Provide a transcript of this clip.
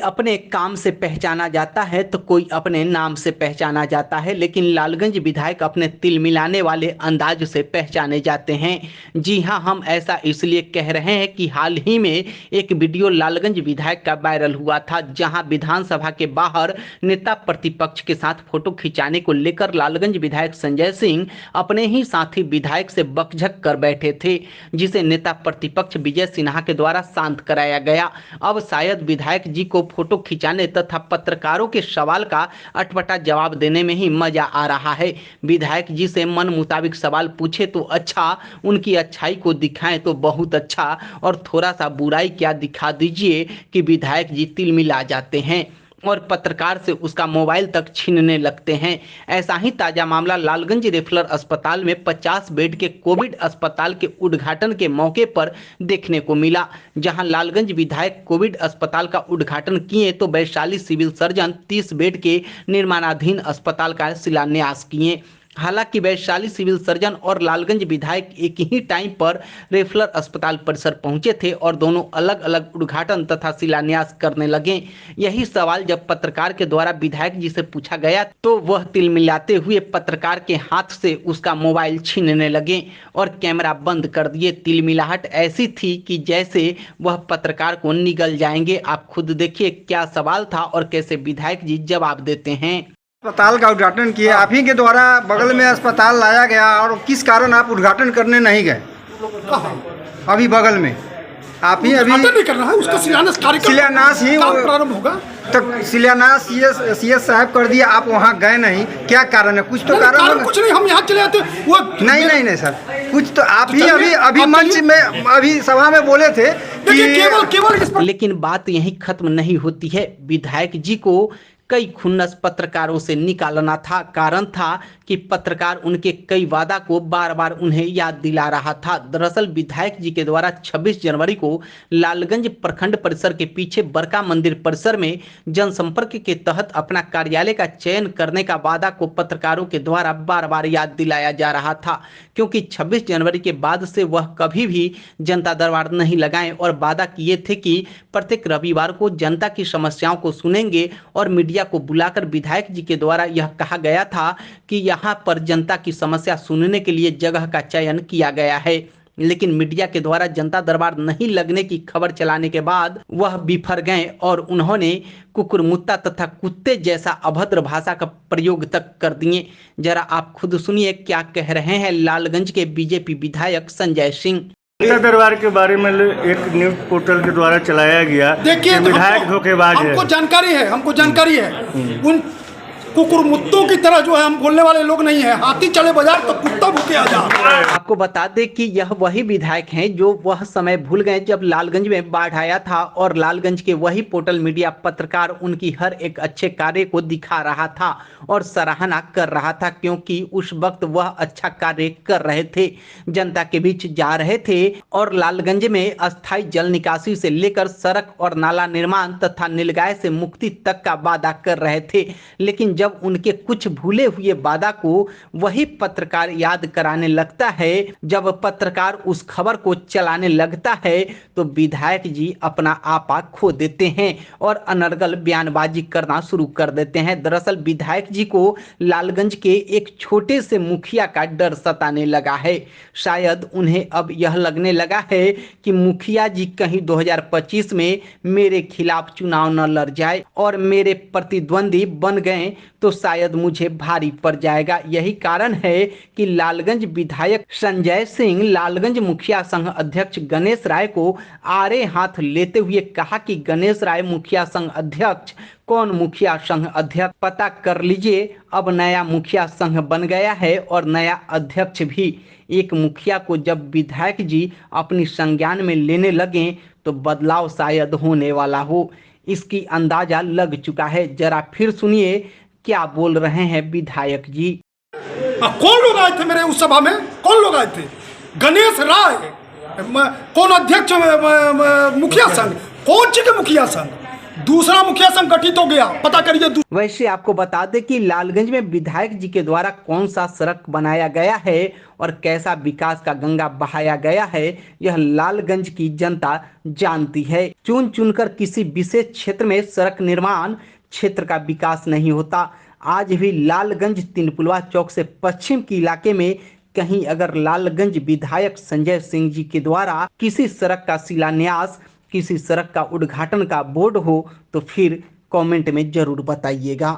अपने काम से पहचाना जाता है तो कोई अपने नाम से पहचाना जाता है, लेकिन लालगंज विधायक अपने तिल मिलाने वाले अंदाज से पहचाने जाते हैं। जी हां, हम ऐसा इसलिए कह रहे हैं कि हाल ही में एक वीडियो लालगंज विधायक का वायरल हुआ था, जहां विधानसभा के बाहर नेता प्रतिपक्ष के साथ फोटो खिंचाने को लेकर लालगंज विधायक संजय सिंह अपने ही साथी विधायक से बकझक कर बैठे थे, जिसे नेता प्रतिपक्ष विजय सिन्हा के द्वारा शांत कराया गया। अब शायद विधायक जी को फोटो खिंचाने तथा पत्रकारों के सवाल का अटपटा जवाब देने में ही मजा आ रहा है। विधायक जी से मन मुताबिक सवाल पूछे तो अच्छा, उनकी अच्छाई को दिखाएं तो बहुत अच्छा, और थोड़ा सा बुराई क्या दिखा दीजिए कि विधायक जी तिल मिला जाते हैं और पत्रकार से उसका मोबाइल तक छीनने लगते हैं। ऐसा ही ताजा मामला लालगंज रेफरल अस्पताल में 50 बेड के कोविड अस्पताल के उद्घाटन के मौके पर देखने को मिला, जहां लालगंज विधायक कोविड अस्पताल का उद्घाटन किए तो वैशाली सिविल सर्जन 30 बेड के निर्माणाधीन अस्पताल का शिलान्यास किए। हालांकि वैशाली सिविल सर्जन और लालगंज विधायक एक ही टाइम पर रेफरल अस्पताल परिसर पहुंचे थे और दोनों अलग अलग उद्घाटन तथा शिलान्यास करने लगे। यही सवाल जब पत्रकार के द्वारा विधायक जी से पूछा गया तो वह तिल मिलाते हुए पत्रकार के हाथ से उसका मोबाइल छीनने लगे और कैमरा बंद कर दिए। तिल मिलाहट ऐसी थी कि जैसे वह पत्रकार को निगल जाएंगे। आप खुद देखिए क्या सवाल था और कैसे विधायक जी जवाब देते हैं। अस्पताल का उद्घाटन किए, आप ही के द्वारा बगल में अस्पताल लाया गया, और किस कारण आप उद्घाटन करने नहीं गए? अभी बगल में आप ही अभी नहीं कर रहा है, उसका शिलान्यास ही प्रारंभ होगा। तो शिलान्यास सीएस साहब कर दिया, आप वहाँ गए नहीं, क्या कारण है? कुछ तो कारण होगा। कुछ नहीं, हम यहाँ चले आते वो नहीं सर, कुछ तो आप ही अभी मंच में अभी सभा में बोले थे कि केवल लेकिन बात यहीं खत्म नहीं होती है। विधायक जी को कई खुन्नस पत्रकारों से निकालना था। कारण था कि पत्रकार उनके कई वादा को बार बार उन्हें याद दिला रहा था। दरअसल विधायक जी के द्वारा 26 जनवरी को लालगंज प्रखंड परिसर के पीछे बरका मंदिर परिसर में जनसंपर्क के तहत अपना कार्यालय का चयन करने का वादा को पत्रकारों के द्वारा बार बार याद दिलाया जा रहा था, क्योंकि 26 जनवरी के बाद से वह कभी भी जनता दरबार नहीं लगाए और वादा किए थे कि प्रत्येक रविवार को जनता की समस्याओं को सुनेंगे। और मीडिया को बुलाकर विधायक जी के द्वारा यह कहा गया था कि यहाँ पर जनता की समस्या सुनने के लिए जगह का चयन किया गया है, लेकिन मीडिया के द्वारा जनता दरबार नहीं लगने की खबर चलाने के बाद वह बिफर गए और उन्होंने कुकुरमुत्ता तथा कुत्ते जैसा अभद्र भाषा का प्रयोग तक कर दिए। जरा आप खुद सुनिए क्या कह रहे हैं लालगंज के बीजेपी विधायक संजय सिंह। जनता दरबार के बारे में एक न्यूज पोर्टल के द्वारा चलाया गया। देखिए, विधायक धोखेबाज है। हमको जानकारी है उन कुकुरमुत्तों की तरह जो है हम बोलने वाले लोग नहीं है। हाथी चले बाजार तो कुत्ता भूखे आ जा। आपको बता दें कि यह वही विधायक हैं जो वह समय भूल गए जब लालगंज में बाढ़ आया था और लालगंज के वही पोर्टल मीडिया पत्रकार उनकी हर एक अच्छे कार्य को दिखा रहा था और सराहना कर रहा था, क्योंकि उस वक्त वह अच्छा कार्य कर रहे थे, जनता के बीच जा रहे थे और लालगंज में अस्थायी जल निकासी से लेकर सड़क और नाला निर्माण तथा नीलगाय से मुक्ति तक का वादा कर रहे थे। लेकिन जब उनके कुछ भूले हुए वादा को वही पत्रकार याद कराने लगता है, जब पत्रकार उस खबर को चलाने लगता है, तो विधायक जी अपना आपा खो देते हैं और अनर्गल बयानबाजी करना शुरू कर देते हैं। दरअसल विधायक जी को लालगंज के एक छोटे से मुखिया का डर सताने लगा है। शायद उन्हें अब यह लगने लगा है कि मुखिया जी कहीं 2025 में मेरे खिलाफ चुनाव न लड़ जाए और मेरे प्रतिद्वंदी बन गए तो शायद मुझे भारी पड़ जाएगा। यही कारण है कि लालगंज विधायक संजय सिंह लालगंज मुखिया संघ अध्यक्ष गणेश राय को आड़े हाथ लेते हुए कहा कि गणेश राय मुखिया संघ अध्यक्ष, कौन मुखिया संघ अध्यक्ष पता कर लीजिए। अब नया मुखिया संघ बन गया है और नया अध्यक्ष भी। एक मुखिया को जब विधायक जी अपनी संज्ञान में लेने लगे तो बदलाव शायद होने वाला हो, इसकी अंदाजा लग चुका है। जरा फिर सुनिए क्या बोल रहे हैं विधायक जी। कौन लोग आए थे मेरे उस सभा में? कौन लोग आए थे? गणेश राय कौन अध्यक्ष मुखिया संघ? कौन ची के मुखिया संघ? दूसरा मुखिया संगठित हो गया, पता करिए। वैसे आपको बता दें कि लालगंज में विधायक जी के द्वारा कौन सा सड़क बनाया गया है और कैसा विकास का गंगा बहाया गया है, यह लालगंज की जनता जानती है। चुन चुनकर किसी विशेष क्षेत्र में सड़क निर्माण क्षेत्र का विकास नहीं होता। आज भी लालगंज तिनपुलवा चौक से पश्चिम के इलाके में कहीं अगर लालगंज विधायक संजय सिंह जी के द्वारा किसी सड़क का शिलान्यास, किसी सड़क का उद्घाटन का बोर्ड हो तो फिर कमेंट में जरूर बताइएगा।